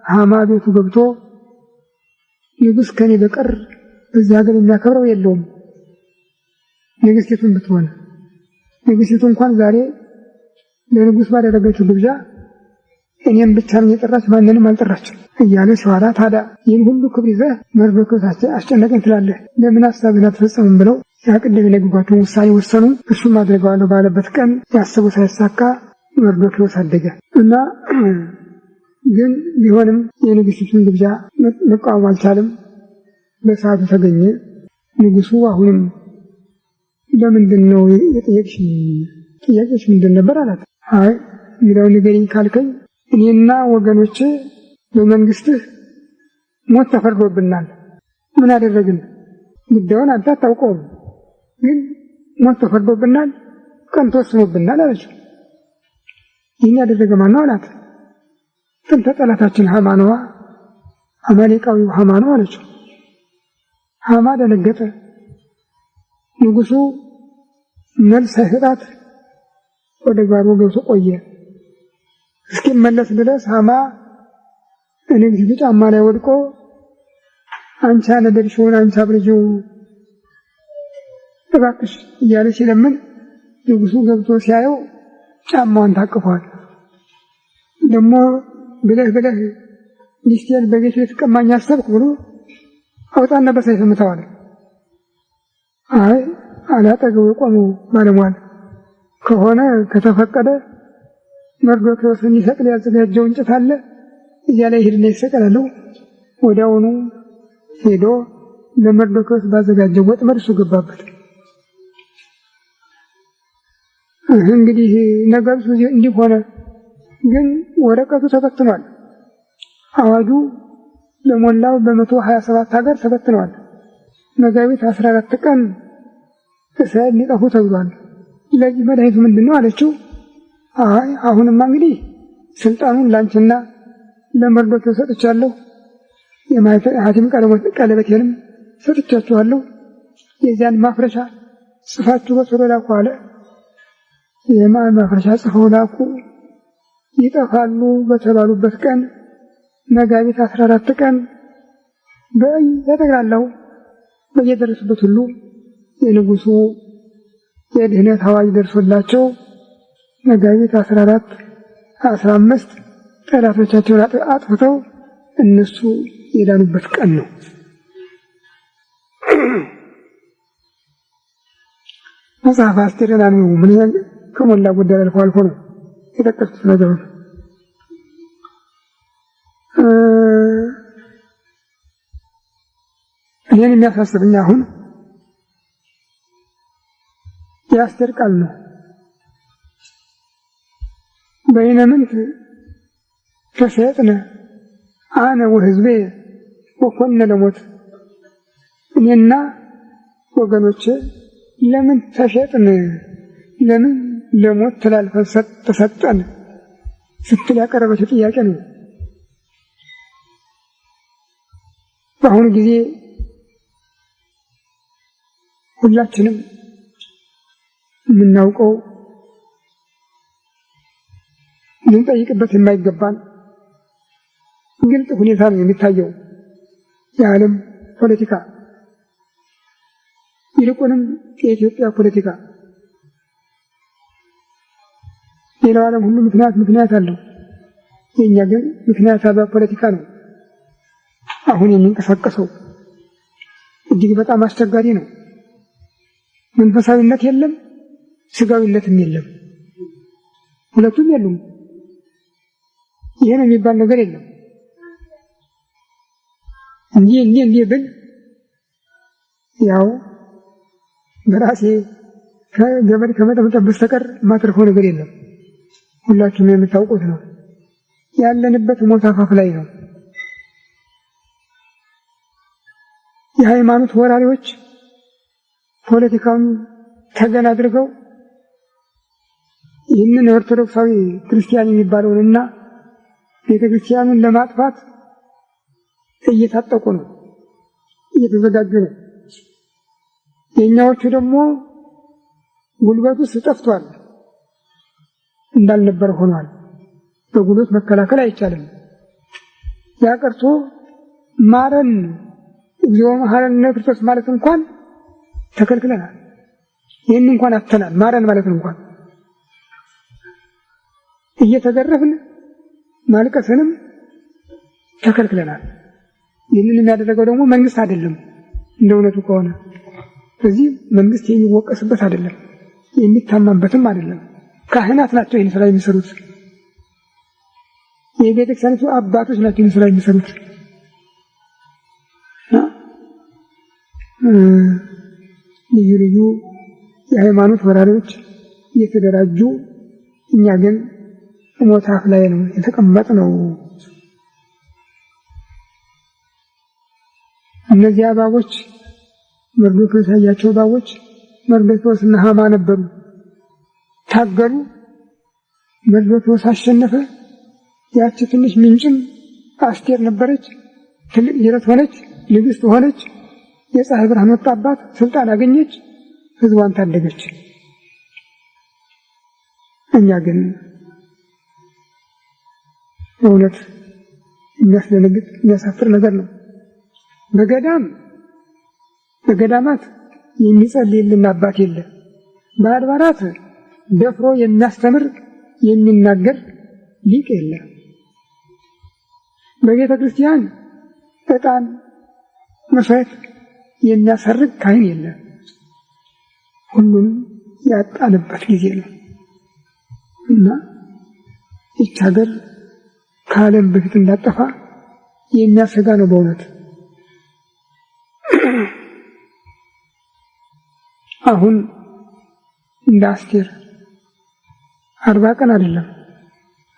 Speaker 1: ሃማ ቤቱ ገብቶ ንጉሥ ከኔ በቀር በዚህ ሀገር የሚያከብረው የለውም፣ ንግሥቲቱን ብትሆን ንግሥቲቱ እንኳን ዛሬ ለንጉሥ ባደረገችው ግብዣ እኔም ብቻ ነኝ የጠራች፣ ማንንም አልጠራችም እያለ ሲዋራ፣ ታዲያ ይህን ሁሉ ክብር ይዘህ መርዶክዮስ አስጨነቀኝ ትላለህ፣ ለምን ሐሳብህን አትፈጽምም ብለው ያቅድም የነገሯቸውን ውሳኔ ወሰኑ። እሱም አድርገዋለሁ ባለበት ቀን ያሰቡ ሳይሳካ መርዶክዮስ አደገ እና ግን ቢሆንም የንግሥቲቱን ግብዣ መቃወም አልቻለም። በሰዓቱ ተገኘ። ንጉሡ አሁንም ለምንድን ነው የጠየቅሽ? ጥያቄሽ ምንድን ነበር አላት። አይ እንግዲያው ንገሪኝ ካልከኝ እኔና ወገኖቼ በመንግስትህ ሞት ተፈርዶብናል። ምን አደረግን? ጉዳዩን አንተ አታውቀውም፣ ግን ሞት ተፈርዶብናል፣ ቀን ተወስኖብናል አለችው። ይህን ያደረገ ማን ነው አላት። ጥንተ ጠላታችን ሃማ ነዋ፣ አማሌቃዊው ሃማ ነው አለችው። ሃማ ደነገጠ። ንጉሡ መልስ ሳይሰጣት ወደ ጓሮ ገብቶ ቆየ። እስኪመለስ ድረስ ሃማ ንግሥቲቱ ጫማ ላይ ወድቆ አንቺ አነደድሽውን፣ አንቺ አብረጂው እባክሽ እያለ ሲለምን ንጉሡ ገብቶ ሲያየው ጫማዋን ታቅፏል። ደግሞ ብለህ ሚስቴን በቤት ልትቀማኝ አሰብክ ብሎ አውጣና በሰይፍ ምታዋል። አይ አላጠገቡ የቆመው ባለሟል ከሆነ ከተፈቀደ መርዶክዮስን ሊሰቅል ያዘጋጀው እንጨት አለ፣ እዚያ ላይ ሄድና ይሰቀላለሁ። ወዲያውኑ ሄዶ ለመርዶክዮስ ባዘጋጀው ወጥመድ እሱ ገባበት። እንግዲህ ነገሩ እንዲህ ሆነ። ግን ወረቀቱ ተበትኗል። አዋጁ ለሞላው በ127 ሀገር ተበትኗል። መጋቢት 14 ቀን እስራኤል ሊጠፉ ተብሏል። ለዚህ መድኃኒቱ ምንድን ነው አለችው። አይ አሁንማ እንግዲህ ስልጣኑን ላንቺና ለመርዶክዮስ ሰጥቻለሁ፣ የማኅተም ቀለበቴንም ሰጥቻችኋለሁ፣ የዚያን ማፍረሻ ጽፋችሁ በቶሎ ላኩ አለ። የማን ማፍረሻ ጽፈው ላኩ። ይጠፋሉ በተባሉበት ቀን መጋቢት 14 ቀን በጠቅላላው በየደረሱበት ሁሉ የንጉሱ የድህነት አዋጅ ደርሶላቸው መጋቢት 14 15 ጠላቶቻቸውን አጥፍተው እነሱ የዳኑበት ቀን ነው። መጽሐፈ አስቴርን አንብቡ። ምን ከሞላ ጎደል አልፎ አልፎ ነው የጠቀሱት ነገር። እኔን የሚያሳስብኝ አሁን የአስቴር ቃል ነው። በይነምንት ተሰጥነ አነ ወሕዝቤ ወኮነ ለሞት፣ እኔና ወገኖቼ ለምን ተሸጥን፣ ለምን ለሞት ተላልፈን ተሰጠን ስትል ያቀረበችው ጥያቄ ነው። በአሁኑ ጊዜ ሁላችንም የምናውቀው ልንጠይቅበት የማይገባን ግልጽ ሁኔታ ነው የሚታየው የዓለም ፖለቲካ፣ ይልቁንም የኢትዮጵያ ፖለቲካ። ሌላው ዓለም ሁሉ ምክንያት አለው። የእኛ ግን ምክንያት አልባ ፖለቲካ ነው አሁን የሚንቀሳቀሰው። እጅግ በጣም አስቸጋሪ ነው። መንፈሳዊነት የለም፣ ስጋዊነትም የለም፣ ሁለቱም የሉም። ይሄ ነው የሚባል ነገር የለም። እንዲህ ብል ያው በራሴ ከገበሬ ከመጠብጠብ በስተቀር ማትርፈው ነገር የለም። ሁላችሁም የምታውቁት ነው። ያለንበት ሞት አፋፍ ላይ ነው። የሃይማኖት ወራሪዎች ፖለቲካውን ተገን አድርገው ይህንን ኦርቶዶክሳዊ ክርስቲያን የሚባለውንና ቤተ ክርስቲያኑን ለማጥፋት እየታጠቁ ነው፣ እየተዘጋጁ ነው። የእኛዎቹ ደግሞ ጉልበቱ ጠፍቷል፣ እንዳልነበር ሆኗል። በጉልበት መከላከል አይቻልም። ያቀርቶ ማረን እግዚኦ መሐረነ ክርስቶስ ማለት እንኳን ተከልክለናል። ይህን እንኳን አተናል። ማረን ማለት እንኳን እየተገረፍን ማልቀስንም ተከልክለናል። ይህንን የሚያደርገው ደግሞ መንግስት አይደለም እንደ እውነቱ ከሆነ። ስለዚህ መንግስት የሚወቀስበት አይደለም፣ የሚታማበትም አይደለም። ካህናት ናቸው ይህን ስራ የሚሰሩት። የቤተ ክርስቲያኒቱ አባቶች ናቸው ይህን ስራ የሚሰሩት። ልዩ ልዩ የሃይማኖት ወራሪዎች እየተደራጁ፣ እኛ ግን ሞት አፍ ላይ ነው የተቀመጥነው። እነዚህ እባቦች መርዶክዮስ ያያቸው እባቦች መርዶክዮስና ሐማ ነበሩ። ታገሉ። መርዶክዮስ አሸነፈ። ያቺ ትንሽ ምንጭም አስቴር ነበረች። ትልቅ ጅረት ሆነች፣ ንግሥት ሆነች። የፀሐይ ብርሃን ወጣባት፣ ስልጣን አገኘች፣ ህዝቧን ታደገች። እኛ ግን እውነት የሚያስደነግጥ የሚያሳፍር ነገር ነው። በገዳማት የሚጸልይልን አባት የለ። በአድባራት ደፍሮ የሚያስተምር የሚናገር ሊቅ የለ። በቤተ ክርስቲያን ዕጣን መስዋዕት የሚያሰርግ ካህን የለ። ሁሉም ያጣንበት ጊዜ ነው እና ይህች ሀገር ከዓለም በፊት እንዳጠፋ የሚያሰጋ ነው በእውነት። አሁን እንደ አስቴር 40 ቀን አይደለም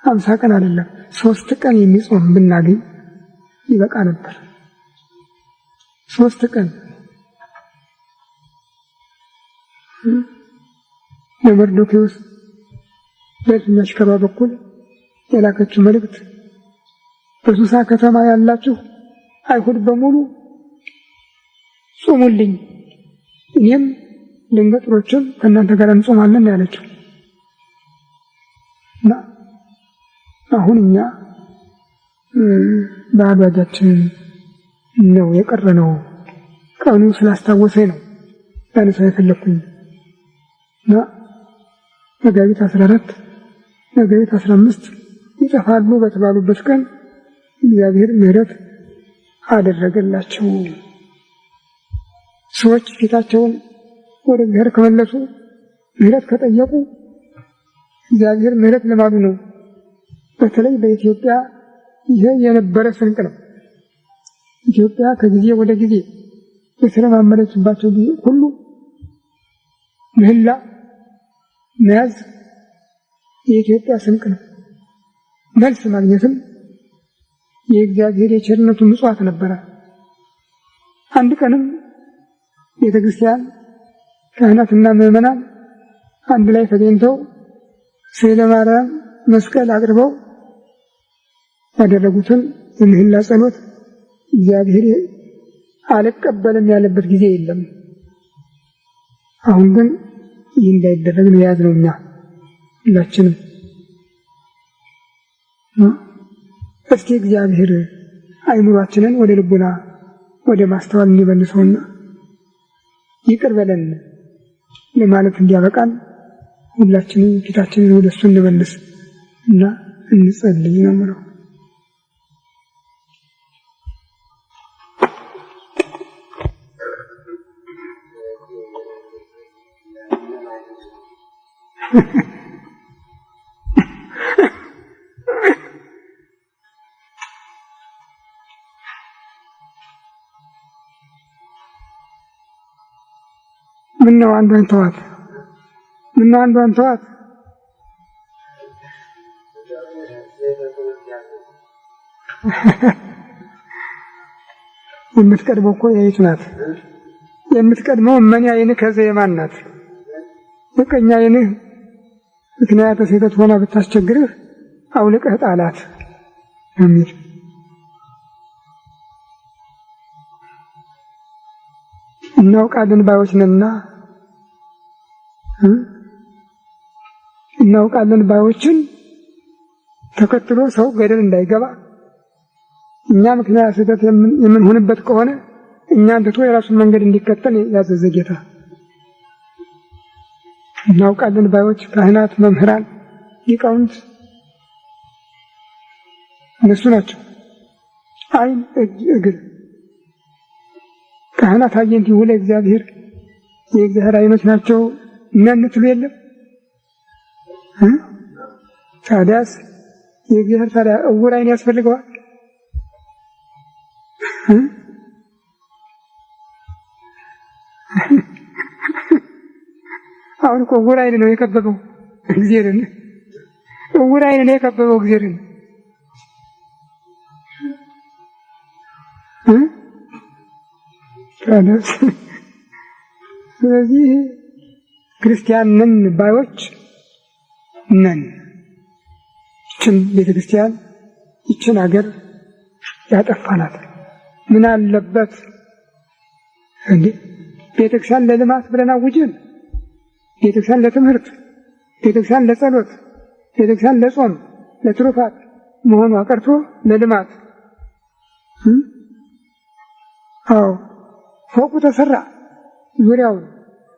Speaker 1: 50 ቀን አይደለም 3 ቀን የሚጾም ብናገኝ ይበቃ ነበር። 3 ቀን ለመርዶክዮስ በእልፍኛሽከሯ በኩል የላከችው መልእክት በሱሳ ከተማ ያላችሁ አይሁድ ጾሙልኝ፣ እኔም ድንገጥሮችም ከእናንተ ጋር እንጾማለን ያለችው እና አሁን እኛ በአባጃችን ነው የቀረነው። ቀኑ ስላስታወሰኝ ነው ያነሳው የፈለኩኝ እና መጋቢት 14 መጋቢት 15 ይጠፋሉ በተባሉበት ቀን እግዚአብሔር ምሕረት አደረገላቸው። ሰዎች ፊታቸውን ወደ እግዚአብሔር ከመለሱ ምሕረት ከጠየቁ እግዚአብሔር ምሕረት ልማዱ ነው። በተለይ በኢትዮጵያ ይሄ የነበረ ስንቅ ነው። ኢትዮጵያ ከጊዜ ወደ ጊዜ በተለማመደችባቸው ጊዜ ሁሉ ምህላ መያዝ የኢትዮጵያ ስንቅ ነው። መልስ ማግኘትም የእግዚአብሔር የቸርነቱ ምጽዋት ነበረ። አንድ ቀንም ቤተክርስቲያን ካህናትና ምዕመናን አንድ ላይ ተገኝተው ስዕለ ማርያም መስቀል አቅርበው ያደረጉትን የምህላ ጸሎት እግዚአብሔር አልቀበልም ያለበት ጊዜ የለም። አሁን ግን ይህ እንዳይደረግ ነው የያዝነው እኛ ሁላችንም። እስኪ እግዚአብሔር አይምሯችንን ወደ ልቡና ወደ ማስተዋል እንዲመልሰውና ይቅር በለን ለማለት እንዲያበቃን ሁላችንም ፊታችንን ወደ እሱ እንመልስ እና እንጸልይ ነው የምለው። ምነው አንዷን ተዋት? ምነው አንዷን ተዋት? የምትቀድመው እኮ ያይቱ ናት። የምትቀድመው እመኒ ዓይንህ ከዘየማን ናት። የቀኝ ዓይንህ ምክንያተ ስህተት ሆና ብታስቸግርህ አውልቀህ ጣላት የሚል እናውቃለን ባዮች ነንና እናውቃለን ባዮችን ተከትሎ ሰው ገደል እንዳይገባ እኛ ምክንያት ስህተት የምንሆንበት ከሆነ እኛን ትቶ የራሱን መንገድ እንዲከተል ያዘዘ ጌታ። እናውቃለን ባዮች ካህናት፣ መምህራን፣ ሊቃውንት እነሱ ናቸው። ዓይን፣ እጅ፣ እግር ካህናት አየንት ይሁን እግዚአብሔር የእግዚአብሔር ዓይኖች ናቸው እናንትሉ የለም። ታዲያስ የእግዚአብሔር ታዲያ እውር ዓይን ያስፈልገዋል? አሁን እኮ እውር ዓይን ነው የከበበው እግዚአብሔርን። እውር ዓይን ነው የከበበው እግዚአብሔርን። ስለዚህ ክርስቲያን ነን ባዮች ነን። ይችን ቤተክርስቲያን ይችን ሀገር ያጠፋናት ምን አለበት እንዴ? ቤተክርስቲያን ለልማት ብለን አውጀን፣ ቤተክርስቲያን ለትምህርት፣ ቤተክርስቲያን ለጸሎት፣ ቤተክርስቲያን ለጾም፣ ለትሩፋት መሆኑ አቀርቶ ለልማት አዎ ፎቁ ተሰራ፣ ዙሪያውን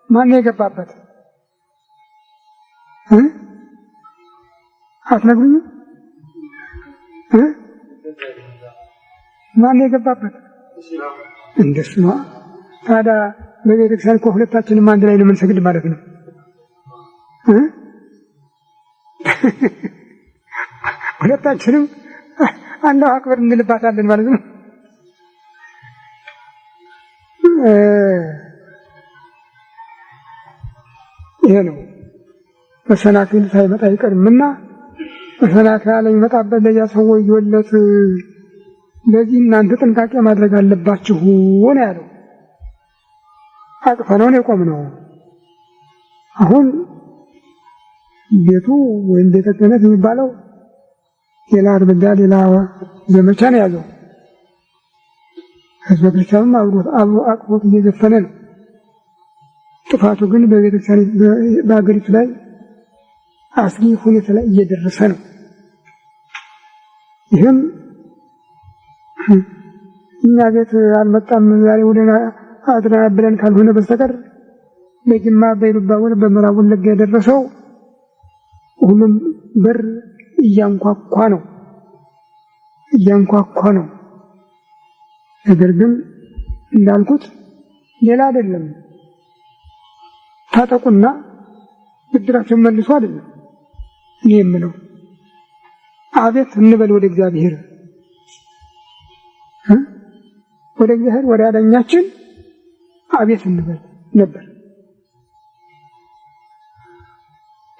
Speaker 1: ማን ነው የገባበት? አትነግሩኝም? ማን ነው የገባበት? እንደሱ ነው። ታዲያ በቤተክርስቲያን እኮ ሁለታችንም አንድ ላይ ነው የምንሰግድ ማለት ነው። ሁለታችንም አላሁ አክበር እንልባታለን ማለት ነው። ይሄ ነው መሰናክል ሳይመጣ አይቀርምና መሰናክል ለሚመጣበት ለያ ሰው ወዮለት። ለዚህ እናንተ ጥንቃቄ ማድረግ አለባችሁ ነው ያለው። አቅፈነው ነው የቆምነው። አሁን ቤቱ ወይም ቤተ ክህነት የሚባለው ሌላ እርምጃ ሌላ ዘመቻ ነው ያዘው። ህዝበ ክርስቲያኑም አብሮ አቅፎት እየዘፈነ ነው። ጥፋቱ ግን በቤተክርስቲያን በአገሪቱ ላይ አስጊ ሁኔታ ላይ እየደረሰ ነው። ይህም እኛ ቤት አልመጣም ዛሬ ወደ አድራ ብለን ካልሆነ በስተቀር በጅማ በኢሉባቡር በምዕራብ ወለጋ የደረሰው ሁሉም በር እያንኳኳ ነው። ነገር ግን እንዳልኩት ሌላ አይደለም። ታጠቁና ብድራቸውን መልሱ አይደለም እኔ የምለው። አቤት እንበል ወደ እግዚአብሔር ወደ አዳኛችን አቤት እንበል ነበር።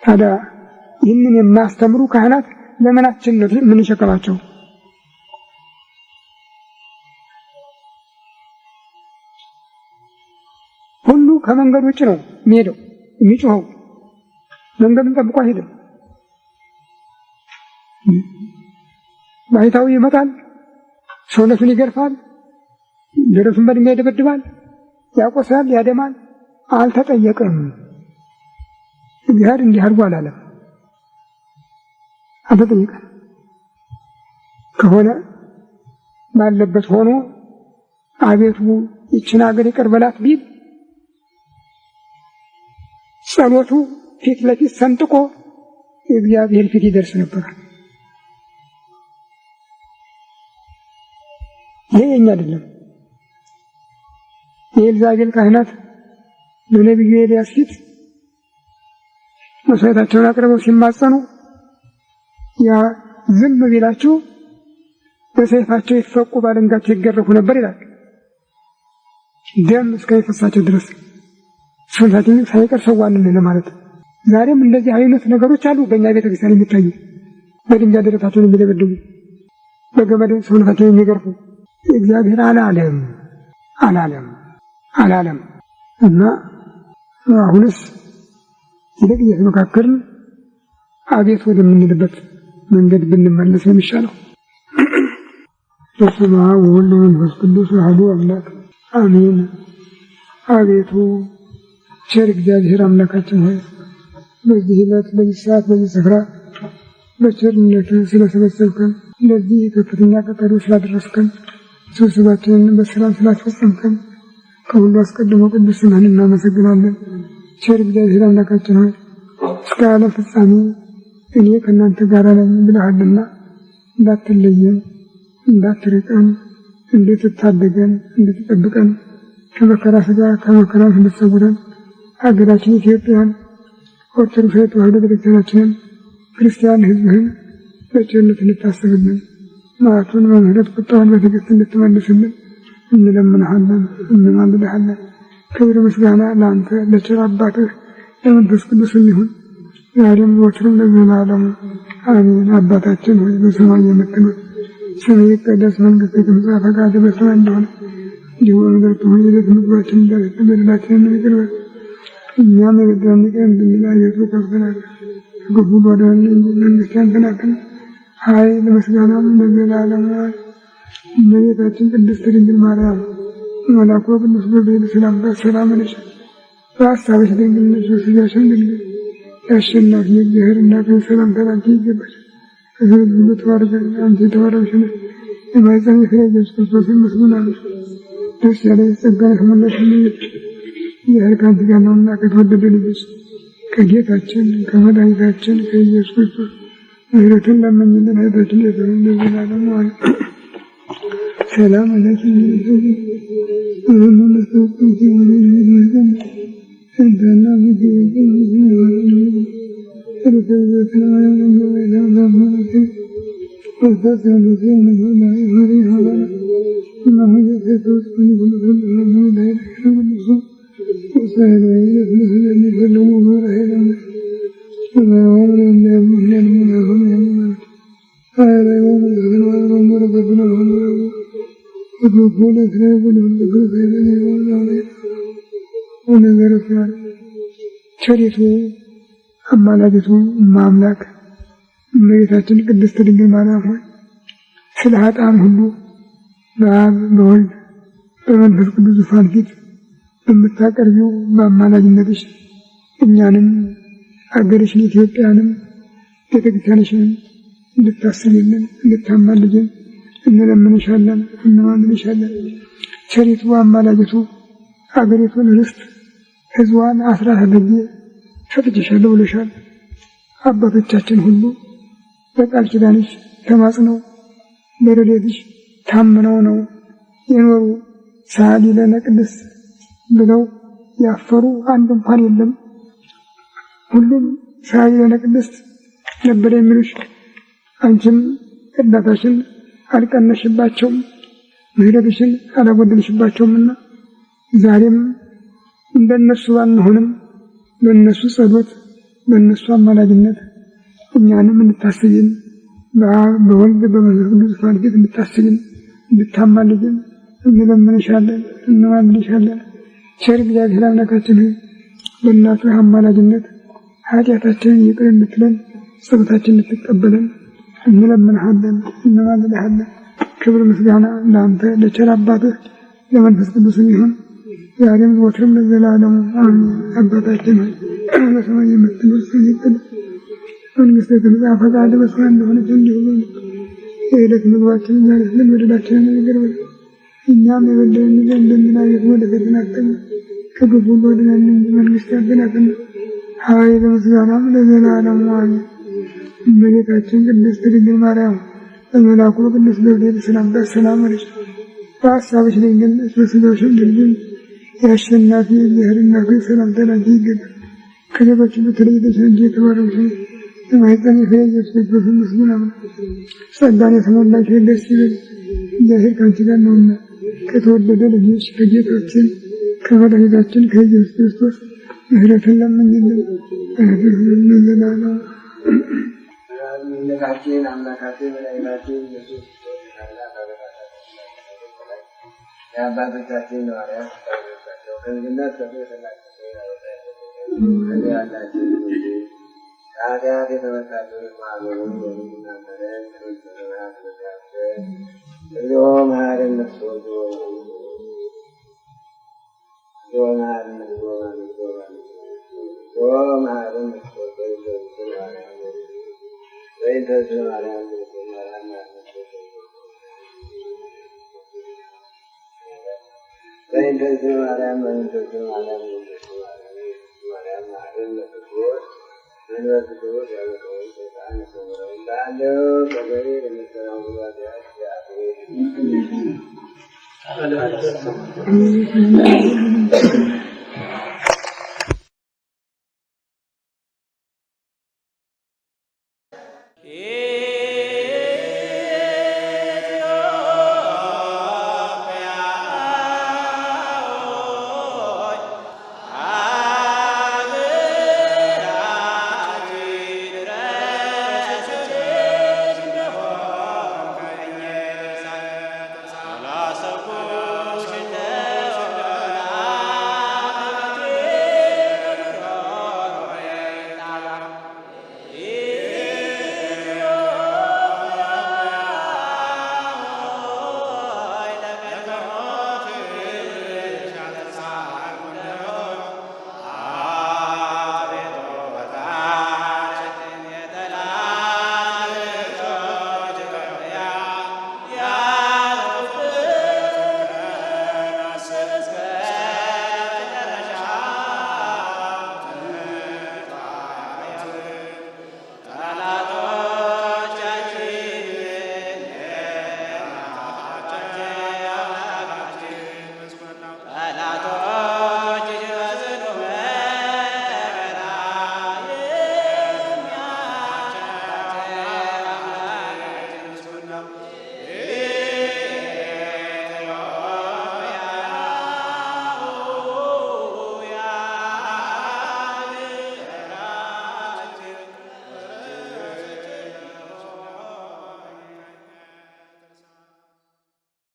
Speaker 1: ታዲያ ይህንን የማያስተምሩ ካህናት ለምናችን ነው የምንሸከማቸው? ሁሉ ከመንገድ ውጭ ነው የሚሄደው የሚጮኸው። መንገዱን ጠብቆ አይሄድም። ባይታዊ ይመጣል፣ ሰውነቱን ይገርፋል፣ ደረቱን በድንጋይ ይደበድባል፣ ያቆሳል፣ ያደማል። አልተጠየቀም። እግዚአብሔር እንዲህ አድርጎ አላለም። አልተጠየቀም። ከሆነ ባለበት ሆኖ አቤቱ ይችን ሀገር ይቅር በላት ቢል ጸሎቱ ፊት ለፊት ሰንጥቆ እግዚአብሔር ፊት ይደርስ ነበር። ይሄ የኛ አይደለም። የኤልዛቤል ካህናት በነቢዩ ኤልያስ ፊት መስዋዕታቸውን አቅርበው ሲማጸኑ ያ ዝም ቢላቸው በሰይፋቸው ይፈቁ ባለንጋቸው ይገረፉ ነበር ይላል። ደም እስከሚፈሳቸው ድረስ ሰውነታችን ሳይቀር ሰዋልን ለማለት። ዛሬም እንደዚህ አይነት ነገሮች አሉ በእኛ ቤተክርስቲያን የሚታዩ። በድንጋይ ደረታቸውን የሚደበድቡ፣ በገመድ ሰውነታቸውን የሚገርፉ። እግዚአብሔር አላለም እና አሁንስ ይልቅ እየተመካከርን አቤት ወደምንልበት መንገድ ብንመለስ ነው የሚሻለው። በስመ አብ ወወልድ ወመንፈስ ቅዱስ አሐዱ አምላክ አሜን። አቤቱ ቸር እግዚአብሔር አምላካችን ሆይ በዚህ ዕለት በዚህ ሰዓት በዚህ ስፍራ በቸርነትህ ስለሰበሰብከን ለዚህ ከፍተኛ ቀጠሮ ስላደረስከን ስብሰባችንን በሰላም ስላስፈጸምከን ከሁሉ አስቀድሞ ቅዱስ ስምህን እናመሰግናለን። ቸር እግዚአብሔር አምላካችን ሆይ እስከ ዓለም ፍጻሜ እኔ ከእናንተ ጋር ነኝ ብለሃልና እንዳትለየን፣ እንዳትርቀን፣ እንድትታደገን፣ እንድትጠብቀን ከመከራ ሥጋ ከመከራ እንድትሰውረን ሀገራችን ኢትዮጵያን ኦርቶዶክሳዊ ተዋሕዶ ቤተክርስቲያናችንን ክርስቲያን ሕዝብህን በቸርነት እንድታስብልን መዓቱን በምሕረት ቁጣውን በትዕግስት እንድትመልስልን እንለምንሃለን፣ እንማልድሃለን። ክብር ምስጋና ለአንተ ለቸር አባትህ ለመንፈስ ቅዱስ ይሁን ዛሬም ዘወትርም ለዘላለሙ አሜን። አባታችን ሆይ በሰማይ የምትኖር ስምህ ይቀደስ፣ መንግሥትህ ትምጣ፣ ፈቃድህ በሰማይ እንደሆነች እንዲሁ በምድር ትሁን። የዕለት ምግባችንን ዛሬ ስጠን፣ በደላችንን ይቅር በለን እኛም የበደሉንን ይቅር እንደምንል። አቤቱ ከክፉ ሁሉ አድነን እንጂ መንግሥት ያንተ ናትና ኃይል ምስጋናም ለዘላለሙ። እመቤታችን ቅድስት ድንግል ማርያም መልአኩ ቅዱስ ገብርኤል ሰላምታ ሰላም ነሽ፣ በሐሳብሽ ድንግል ነሽ፣ በሥጋሽም ድንግል የአሸናፊ እግዚአብሔር እናት ሰላምታ ላንቺ ይገባል። ከሴቶች ሁሉ ተባረክሽ አንቺ የተባረክሽ ነሽ፣ የማኅፀንሽ ፍሬ ኢየሱስ ክርስቶስ ይመስገን። ደስ ያለሽ ጸጋን የተሞላሽ እመቤታችን እግዚአብሔር ከአንቺ ጋር ነውና ከተወደደ ልጅሽ ከጌታችን ከመድኃኒታችን ከኢየሱስ ክርስቶስ ምሕረትን ለምኝልን ኃጢአታችንን ይቅር ለዘላለሙ አሜን። ሰላም ለኪ ቸሪቱ አማላጅቱ ማምላክ እመቤታችን ቅድስት ድንግል ማርያም ሆይ ስለ ኃጥአን ሁሉ በአብ በወልድ በመንፈስ ቅዱስ ዙፋን ፊት በምታቀርቢው በአማላጅነትሽ እኛንም አገርሽን ኢትዮጵያንም ቤተክርስቲያንሽንም እንድታስቢልን እንድታማልጅን እንለምንሻለን እንማልድሻለን። ቸሪቱ አማላጅቱ አገሪቱን ርስት ሕዝቧን አስራት አድርጌ ሰጥቼሻለሁ ብለሻል። አባቶቻችን ሁሉ በቃል ኪዳንሽ ተማጽነው በረድኤትሽ ታምነው ነው የኖሩ። ሰአሊ ለነ ቅድስት ብለው ያፈሩ አንድ እንኳን የለም። ሁሉም ሰአሊ ለነ ቅድስት ነበር የሚሉሽ። አንቺም እርዳታሽን አልቀነሽባቸውም፣ ምሕረትሽን አላጎደልሽባቸውምና ዛሬም እንደነሱ ባንሆንም በእነሱ ጸሎት በእነሱ አማላጅነት እኛንም እንድታስቢን በአብ በወልድ በመንፈስ ቅዱስ ዙፋን ፊት እንድታስቢን እንድታማልጅን እንለምንሻለን እንማልድሻለን። ቸር እግዚአብሔር አምላካችን ሆይ በእናትህ አማላጅነት ኃጢአታችንን ይቅር እንድትለን ጸሎታችንን እንድትቀበለን እንለምንሃለን እንማልድሃለን። ክብር ምስጋና ለአንተ ለቸር አባትህ ለመንፈስ ቅዱስ ይሁን ዛሬም ዘወትርም ለዘላለሙ አሜን። አባታችን ሆይ በሰማይ የምትኖር ስምህ ይቀደስ፣ መንግሥትህ ትምጣ፣ ፈቃድህ በሰማይ እንደሆነች እንዲሁ የዕለት ምግባችንን ዛሬ ስጠን፣ በደላችንን ይቅር በለን እኛም የበደሉንን እንደምናየት፣ ወደ ፈተና አታግባን ከክፉ ሁሉ አድነን እንጂ መንግሥት ያንተ ናትና ኃይል ምስጋናም ለዘላለሙ አሜን። እመቤታችን ቅድስት ድንግል ማርያም በመልአኩ ቅዱስ ገብርኤል ሰላምታ ሰላም አለሽ። በሐሳብሽ ድንግል ነሽ፣ በሥጋሽም ድንግል የአሸናፊ እግዚአብሔር እናት ሰላምታ ላንቺ ይገባል። ከሴቶች ሁሉ ተለይተሽ አንቺ የተባረክሽ ነሽ፣ የማኅፀንሽ ፍሬ ኢየሱስ ክርስቶስ ምስጉን ነው። ጸጋን የተሞላሽ ደስ ይበልሽ፣ እግዚአብሔር ከአንቺ ጋር ነውና ከተወደደ ልጅሽ ከጌታችን ከመድኃኒታችን ከኢየሱስ ክርስቶስ ምሕረትን ለምኝልን ለዘላለሙ
Speaker 2: አምላካችን አምላካችን መድኃኒታችን ኢየሱስ የአባቶቻችን ሐዋርያት ከልጅነት ከኃጢአት የተመታችሁት ማኅበሩን የሚናገረን እግዚኦ መሐረነ ክርስቶስ
Speaker 1: Thank you.